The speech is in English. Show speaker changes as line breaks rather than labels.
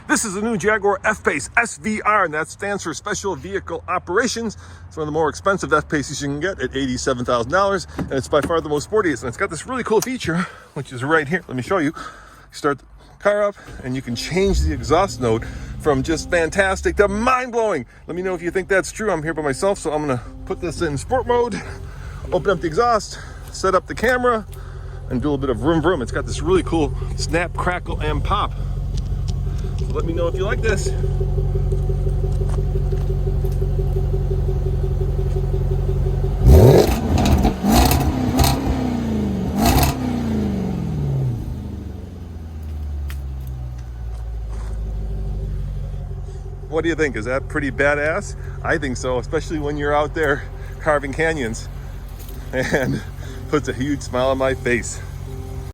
This is the new Jaguar Fpace SVR, and that stands for Special Vehicle Operations. It's one of the more expensive Fpaces you can get at $87,000, and it's by far the most sportiest. And it's got this really cool feature, which is right here. Let me show you. Start the car up, and you can change the exhaust note from just fantastic to mind-blowing. Let me know if you think that's true. I'm here by myself, so I'm gonna put this in sport mode, open up the exhaust, set up the camera, and do a little bit of vroom vroom. It's got this really cool snap, crackle, and pop. So let me know if you like this. What do you think? Is that pretty badass? I think so, especially when you're out there carving canyons, and puts a huge smile on my face.